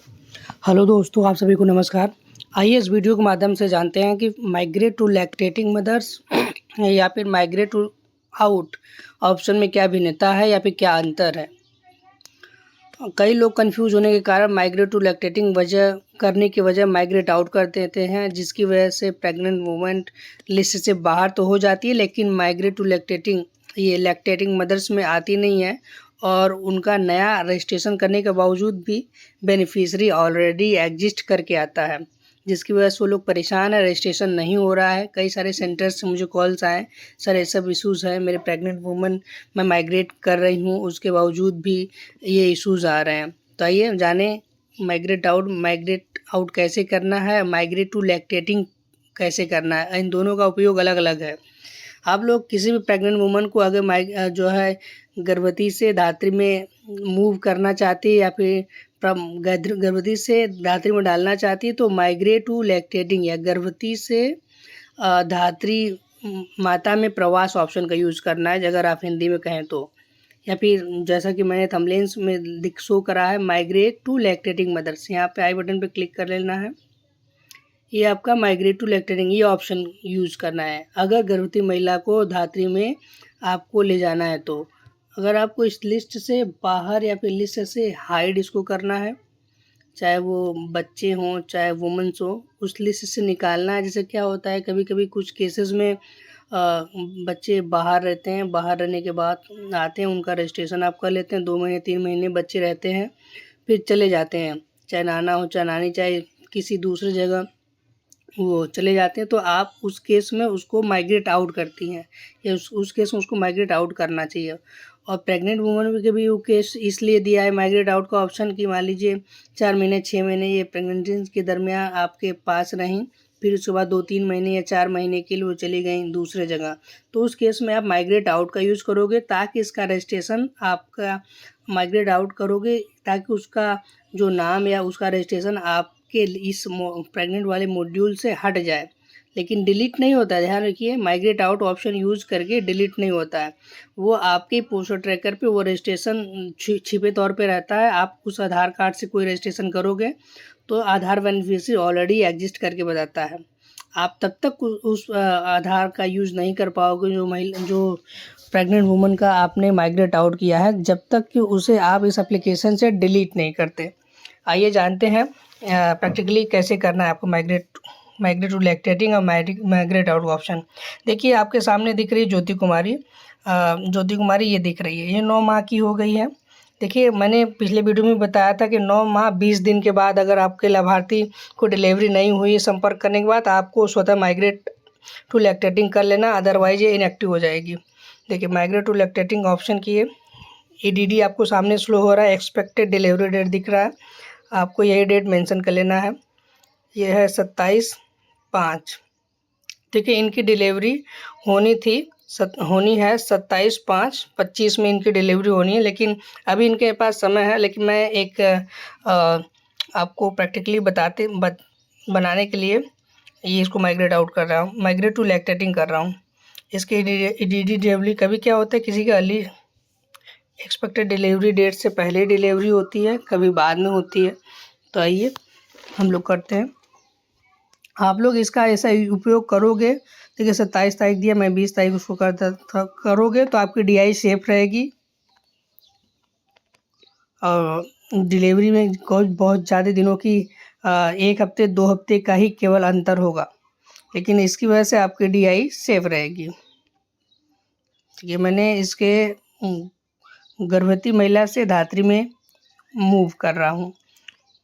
Hello दोस्तों, आप सभी को नमस्कार। आइए इस वीडियो के माध्यम से जानते हैं कि माइग्रेट टू लैक्टेटिंग मदर्स या फिर माइग्रेट टू आउट ऑप्शन में क्या भिन्नता है या फिर क्या अंतर है। कई लोग कंफ्यूज होने के कारण माइग्रेट टू लैक्टेटिंग वजह करने की वजह माइग्रेट आउट कर देते हैं, जिसकी वजह से प्रेग्नेंट वुमेन लिस्ट से बाहर तो हो जाती है, लेकिन माइग्रेट टू लैक्टेटिंग ये लैक्टेटिंग मदर्स में आती नहीं है और उनका नया रजिस्ट्रेशन करने के बावजूद भी बेनिफिशरी ऑलरेडी एग्जिस्ट करके आता है, जिसकी वजह से वो लोग परेशान है, रजिस्ट्रेशन नहीं हो रहा है। कई सारे सेंटर्स से मुझे कॉल्स आए, सर ये सब इशूज़ हैं, मेरे प्रेग्नेंट वुमन मैं माइग्रेट कर रही हूँ, उसके बावजूद भी ये इश्यूज़ आ रहे हैं। तो आइए जानें माइग्रेट आउट कैसे करना है, माइग्रेट टू लैक्टेटिंग कैसे करना है। इन दोनों का उपयोग अलग अलग है। आप लोग किसी भी प्रेग्नेंट वुमन को अगर जो है गर्भवती से धात्री में मूव करना चाहती है या फिर गर्भवती से धात्री में डालना चाहती है, तो माइग्रेट टू लैक्टेटिंग या गर्भवती से धात्री माता में प्रवास ऑप्शन का यूज़ करना है, अगर आप हिंदी में कहें तो। या फिर जैसा कि मैंने थंबनेल्स में शो करा है, माइग्रेट टू लैक्टेटिंग मदर्स, यहाँ पे आई बटन पे क्लिक कर लेना है। ये आपका माइग्रेट टू लैक्टेटिंग ये ऑप्शन यूज़ करना है अगर गर्भवती महिला को धात्री में आपको ले जाना है। तो अगर आपको इस लिस्ट से बाहर या फिर लिस्ट से हाइड इसको करना है, चाहे वो बच्चे हों चाहे वुमेन्स हो, उस लिस्ट से निकालना है। जैसे क्या होता है, कभी कभी कुछ केसेस में बच्चे बाहर रहते हैं, बाहर रहने के बाद आते हैं, उनका रजिस्ट्रेशन आप कर लेते हैं, 2 महीने 3 महीने बच्चे रहते हैं, फिर चले जाते हैं, चाहे नाना हो चाहे नानी, चाहे किसी दूसरी जगह वो चले जाते हैं। तो आप उस केस में उसको माइग्रेट आउट करती हैं, या उस केस में उसको माइग्रेट आउट करना चाहिए। और प्रेग्नेंट वुमन के भी वो केस इसलिए दिया है माइग्रेट आउट का ऑप्शन कि मान लीजिए 4 महीने 6 महीने ये प्रेगनेंसी के दरमियान आपके पास रहीं, फिर उसके बाद 2-3 महीने या 4 महीने के लिए वो चली गई दूसरे जगह, तो उस केस में आप माइग्रेट आउट का यूज़ करोगे, ताकि इसका रजिस्ट्रेशन आपका माइग्रेट आउट करोगे, ताकि उसका जो नाम या उसका रजिस्ट्रेशन आपके इस प्रेग्नेंट वाले मॉड्यूल से हट जाए, लेकिन डिलीट नहीं होता है। ध्यान रखिए, माइग्रेट आउट ऑप्शन यूज़ करके डिलीट नहीं होता है, वो आपके पोस्टर ट्रैकर पे वो रजिस्ट्रेशन छिपे तौर पे रहता है। आप उस आधार कार्ड से कोई रजिस्ट्रेशन करोगे तो आधार बेनिफिशियरी ऑलरेडी एग्जिस्ट करके बताता है। आप तब तक उस आधार का यूज़ नहीं कर पाओगे जो प्रेग्नेंट वुमन का आपने माइग्रेट आउट किया है, जब तक कि उसे आप इस एप्लीकेशन से डिलीट नहीं करते। आइए जानते हैं प्रैक्टिकली कैसे करना है आपको माइग्रेट टू लैक्टेटिंग और माइग्रेट आउट ऑप्शन। देखिए आपके सामने दिख रही है ज्योति कुमारी ये दिख रही है, ये 9 माह की हो गई है। देखिए मैंने पिछले वीडियो में बताया था कि 9 माह 20 दिन के बाद अगर आपके लाभार्थी को डिलीवरी नहीं हुई संपर्क करने के बाद, आपको स्वतः माइग्रेट टू लैक्टेटिंग कर लेना, अदरवाइज ये इनएक्टिव हो जाएगी। देखिए माइग्रेट टू लैक्टेटिंग ऑप्शन की EDD आपको सामने स्लो हो रहा है, एक्सपेक्टेड डिलीवरी डेट दिख रहा है, आपको यही डेट मेंशन कर लेना है। ये है 27/5। देखिए इनकी डिलीवरी होनी है 27/5/25 में इनकी डिलीवरी होनी है, लेकिन अभी इनके पास समय है। लेकिन मैं एक आपको प्रैक्टिकली बनाने के लिए ये इसको माइग्रेट आउट कर रहा हूँ, माइग्रेट टू लैक्टेटिंग कर रहा हूँ। इसकी EDD डिलीवरी कभी क्या होता है, किसी का अर्ली एक्सपेक्टेड डिलीवरी डेट से पहले डिलीवरी होती है, कभी बाद में होती है। तो आइए हम लोग करते हैं। आप लोग इसका ऐसा उपयोग करोगे, देखिए 27 तारीख दिया, मैं 20 तारीख उसको करता था, करोगे तो आपकी DI सेफ रहेगी और डिलीवरी में बहुत ज़्यादा दिनों की 1 हफ्ते 2 हफ्ते का ही केवल अंतर होगा, लेकिन इसकी वजह से आपकी DI सेफ रहेगी। ये मैंने इसके गर्भवती महिला से धात्री में मूव कर रहा हूँ,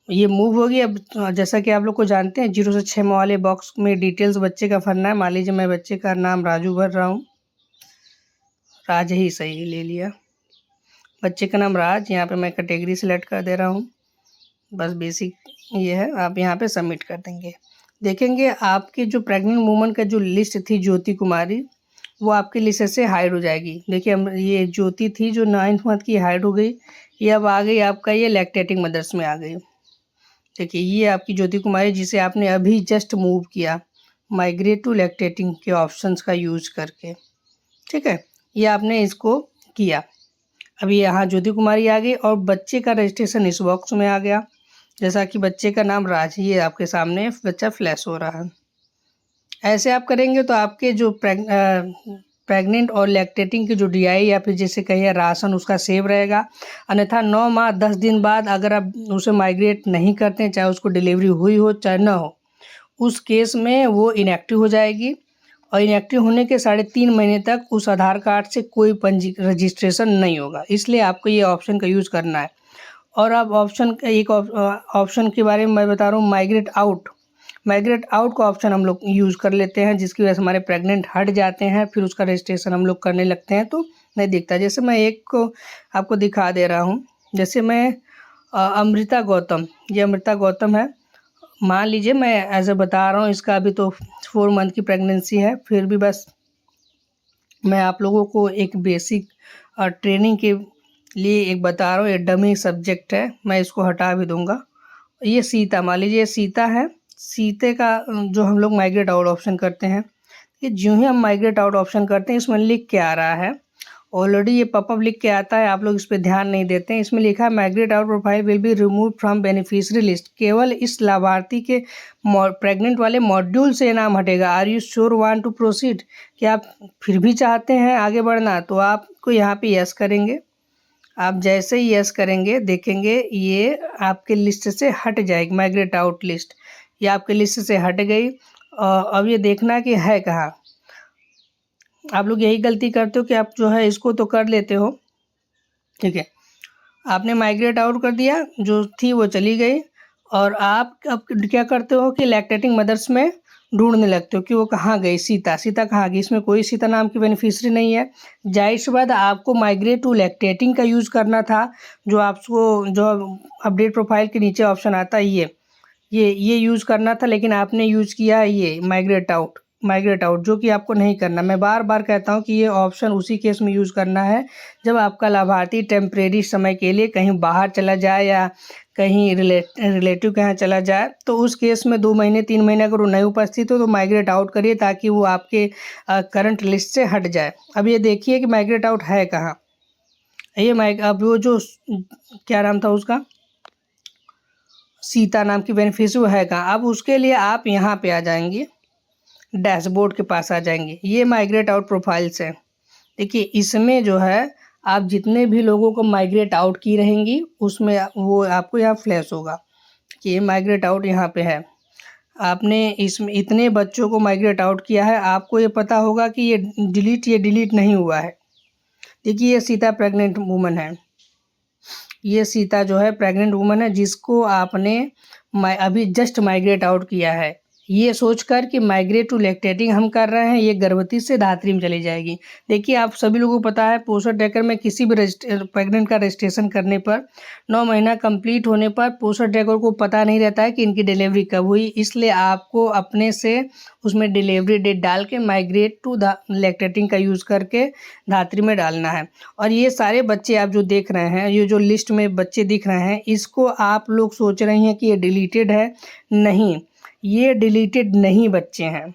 ये मूव होगी। अब जैसा कि आप लोग को जानते हैं 0 से 6 माह वाले बॉक्स में डिटेल्स बच्चे का भरना है। मान लीजिए मैं बच्चे का नाम राजू भर रहा हूँ, राज ही सही ले लिया, बच्चे का नाम राज, यहाँ पे मैं कैटेगरी सेलेक्ट कर दे रहा हूँ, बस बेसिक ये है। आप यहाँ पे सबमिट कर देंगे, देखेंगे आपके जो प्रेग्नेंट वुमन का जो लिस्ट थी ज्योति कुमारी, वो आपकी लिस्ट से हाइड हो जाएगी। देखिए हम ये ज्योति थी जो 9th मंथ की हाइड हो गई, ये अब आ गई आपका ये लैक्टेटिंग मदर्स में आ गई। देखिए ये आपकी ज्योति कुमारी जिसे आपने अभी जस्ट मूव किया माइग्रेट टू लैक्टेटिंग के ऑप्शंस का यूज करके, ठीक है, ये आपने इसको किया। अभी यहाँ ज्योति कुमारी आ गई और बच्चे का रजिस्ट्रेशन इस बॉक्स में आ गया। जैसा कि बच्चे का नाम राज, ये आपके सामने बच्चा फ्लैश हो रहा है। ऐसे आप करेंगे तो आपके जो प्रेग्नेंट और लैक्टेटिंग की जो डीआई या फिर जैसे कहिए राशन उसका सेव रहेगा। अन्यथा 9 माह 10 दिन बाद अगर आप उसे माइग्रेट नहीं करते हैं, चाहे उसको डिलीवरी हुई हो चाहे ना हो, उस केस में वो इनएक्टिव हो जाएगी और इनएक्टिव होने के 3.5 महीने तक उस आधार कार्ड से कोई रजिस्ट्रेशन नहीं होगा। इसलिए आपको ये ऑप्शन का यूज़ करना है। और अब ऑप्शन के बारे में मैं बता रहा हूँ, माइग्रेट आउट। माइग्रेट आउट का ऑप्शन हम लोग यूज़ कर लेते हैं, जिसकी वजह से हमारे प्रेग्नेंट हट जाते हैं, फिर उसका रजिस्ट्रेशन हम लोग करने लगते हैं तो नहीं दिखता। जैसे मैं एक को आपको दिखा दे रहा हूँ। जैसे मैं अमृता गौतम, ये अमृता गौतम है। मान लीजिए मैं ऐसे बता रहा हूँ, इसका अभी तो 4 मंथ की प्रेगनेंसी है, फिर भी बस मैं आप लोगों को एक बेसिक ट्रेनिंग के लिए एक बता रहा हूँ। ये डमी सब्जेक्ट है, मैं इसको हटा भी दूंगा। ये सीता, मान लीजिए ये सीता है। सीते का जो हम लोग माइग्रेट आउट ऑप्शन करते हैं, कि जो ही हम माइग्रेट आउट ऑप्शन करते हैं इसमें लिख के आ रहा है, ऑलरेडी ये पॉपअप लिख के आता है, आप लोग इस पर ध्यान नहीं देते हैं। इसमें लिखा है migrate out profile will be remove from beneficiary list. केवल इस लाभार्थी के प्रेग्नेंट वाले मॉड्यूल से नाम हटेगा। Are you sure want to proceed? क्या आप फिर भी चाहते हैं आगे बढ़ना? तो आपको यहाँ पे यस करेंगे। आप जैसे ही यस करेंगे देखेंगे ये आपके लिस्ट से हट जाएगी, माइग्रेट आउट लिस्ट, ये आपके लिस्ट से हट गई। अब ये देखना कि है कहाँ। आप लोग यही गलती करते हो कि आप जो है इसको तो कर लेते हो, ठीक है, आपने माइग्रेट आउट कर दिया, जो थी वो चली गई, और आप अब क्या करते हो कि लैक्टेटिंग मदर्स में ढूंढने लगते हो कि वो कहाँ गई, सीता कहाँ गई। इसमें कोई सीता नाम की बेनिफिशियरी नहीं है। जाहिर सी बात आपको माइग्रेट टू लैक्टेटिंग का यूज़ करना था, जो आपको जो अपडेट प्रोफाइल के नीचे ऑप्शन आता है ये यूज़ करना था, लेकिन आपने यूज़ किया है ये माइग्रेट आउट, जो कि आपको नहीं करना। मैं बार बार कहता हूँ कि ये ऑप्शन उसी केस में यूज़ करना है जब आपका लाभार्थी टेम्परेरी समय के लिए कहीं बाहर चला जाए या कहीं रिलेटिव के यहाँ चला जाए, तो उस केस में 2 महीने 3 महीने अगर वो नहीं उपस्थित हो तो माइग्रेट आउट करिए, ताकि वो आपके करंट लिस्ट से हट जाए। अब ये देखिए कि माइग्रेट आउट है कहाँ। अब वो जो क्या नाम था उसका, सीता नाम की बेनिफिशियरी है कहाँ। अब उसके लिए आप यहाँ पे आ जाएंगे, डैशबोर्ड के पास आ जाएंगे। ये माइग्रेट आउट प्रोफाइल्स है। देखिए इसमें जो है आप जितने भी लोगों को माइग्रेट आउट की रहेंगी उसमें वो आपको यहाँ फ्लैश होगा कि ये माइग्रेट आउट यहाँ पे है। आपने इसमें इतने बच्चों को माइग्रेट आउट किया है, आपको ये पता होगा कि ये डिलीट नहीं हुआ है। देखिए ये सीता प्रेग्नेंट वूमन है, ये सीता जो है प्रेग्नेंट वूमन है, जिसको आपने अभी जस्ट माइग्रेट आउट किया है, ये सोचकर कि माइग्रेट टू लैक्टेटिंग हम कर रहे हैं, ये गर्भवती से धात्री में चली जाएगी। देखिए आप सभी लोगों को पता है, पोस्टर ट्रैकर में किसी भी प्रेग्नेंट का रजिस्ट्रेशन करने पर 9 महीना कंप्लीट होने पर पोस्टर ट्रैकर को पता नहीं रहता है कि इनकी डिलीवरी कब हुई। इसलिए आपको अपने से उसमें डिलीवरी डेट डाल के माइग्रेट टू लैक्टेटिंग का यूज़ करके धात्री में डालना है। और ये सारे बच्चे आप जो देख रहे हैं, ये जो लिस्ट में बच्चे दिख रहे हैं, इसको आप लोग सोच रहे हैं कि ये डिलीटेड है। नहीं, ये डिलीटेड नहीं बच्चे हैं।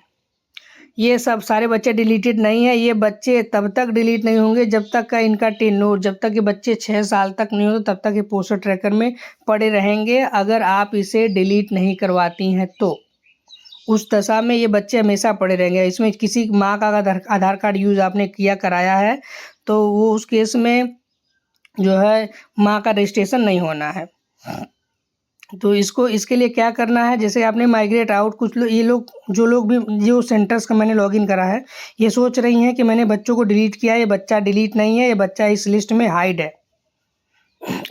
ये सब सारे बच्चे डिलीटेड नहीं है। ये बच्चे तब तक डिलीट नहीं होंगे जब तक का इनका टेन्योर, जब तक ये बच्चे 6 साल तक नहीं हो तब तक ये पोस्टर ट्रैकर में पड़े रहेंगे। अगर आप इसे डिलीट नहीं करवाती हैं तो उस दशा में ये बच्चे हमेशा पड़े रहेंगे। इसमें किसी माँ का आधार कार्ड यूज़ आपने कराया है तो वो उस केस में जो है माँ का रजिस्ट्रेशन नहीं होना है। तो इसके लिए क्या करना है, जैसे आपने माइग्रेट आउट, कुछ लोग ये लोग जो सेंटर्स का मैंने लॉगिन करा है, ये सोच रही हैं कि मैंने बच्चों को डिलीट किया, ये बच्चा डिलीट नहीं है, ये बच्चा इस लिस्ट में हाइड है।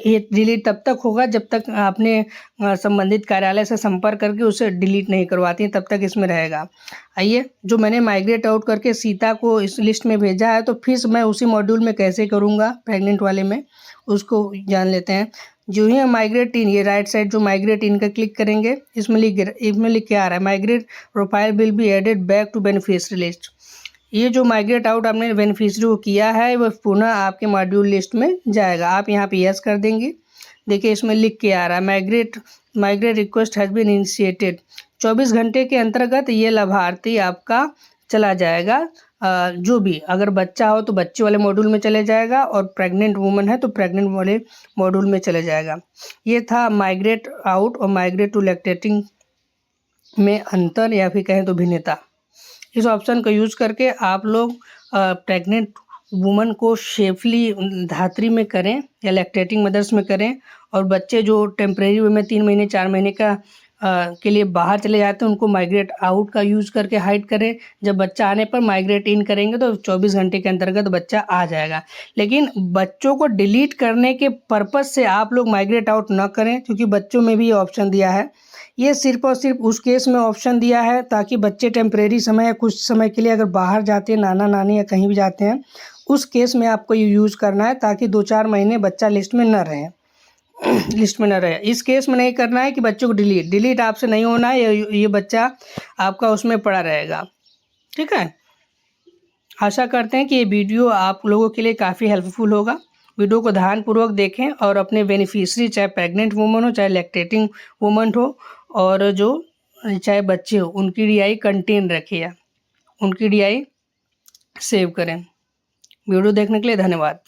ये डिलीट तब तक होगा जब तक आपने संबंधित कार्यालय से संपर्क करके उसे डिलीट नहीं करवाती हैं, तब तक इसमें रहेगा। आइए, जो मैंने माइग्रेट आउट करके सीता को इस लिस्ट में भेजा है, तो फिर मैं उसी मॉड्यूल में कैसे करूँगा प्रेग्नेंट वाले में, उसको जान लेते हैं। जो ही हम माइग्रेट इन, ये राइट साइड जो माइग्रेट इन का क्लिक करेंगे, इसमें लिख के आ रहा है migrate profile will be added back to beneficiary list. ये जो माइग्रेट आउट आपने बेनिफिशियरी को किया है वह पुनः आपके मॉड्यूल लिस्ट में जाएगा। आप यहाँ पे यस कर देंगे। देखिए इसमें लिख के आ रहा है migrate request has been initiated. 24 घंटे के अंतर्गत ये लाभार्थी आपका चला जाएगा जो भी अगर बच्चा हो तो बच्चे वाले मॉड्यूल में चले जाएगा और प्रेग्नेंट वुमन है तो प्रेग्नेंट वाले मॉड्यूल में चले जाएगा। ये था माइग्रेट आउट और माइग्रेट टू लैक्टेटिंग में अंतर या फिर कहें तो भिन्नता। इस ऑप्शन का यूज़ करके आप लोग प्रेग्नेंट वुमन को सेफली धात्री में करें या लैक्टेटिंग मदर्स में करें, और बच्चे जो टेम्परेरी वे में 3 महीने 4 महीने का के लिए बाहर चले जाते हैं उनको माइग्रेट आउट का यूज़ करके हाइड करें। जब बच्चा आने पर माइग्रेट इन करेंगे तो 24 घंटे के अंतर्गत बच्चा आ जाएगा। लेकिन बच्चों को डिलीट करने के पर्पज़ से आप लोग माइग्रेट आउट न करें, क्योंकि बच्चों में भी ये ऑप्शन दिया है। ये सिर्फ और सिर्फ उस केस में ऑप्शन दिया है ताकि बच्चे टेम्परेरी समय या कुछ समय के लिए अगर बाहर जाते हैं, नाना नानी या कहीं भी जाते हैं, उस केस में आपको ये यूज़ करना है ताकि 2-4 महीने बच्चा लिस्ट में न रहे लिस्ट में न रहे। इस केस में नहीं करना है कि बच्चों को डिलीट आपसे नहीं होना है, ये बच्चा आपका उसमें पड़ा रहेगा। ठीक है, आशा करते हैं कि ये वीडियो आप लोगों के लिए काफ़ी हेल्पफुल होगा। वीडियो को ध्यानपूर्वक देखें और अपने बेनिफिशियरी चाहे प्रेग्नेंट वुमन हो चाहे लैक्टेटिंग वुमन हो और जो चाहे बच्चे हो उनकी DI कंटेन रखिए, उनकी DI सेव करें। वीडियो देखने के लिए धन्यवाद।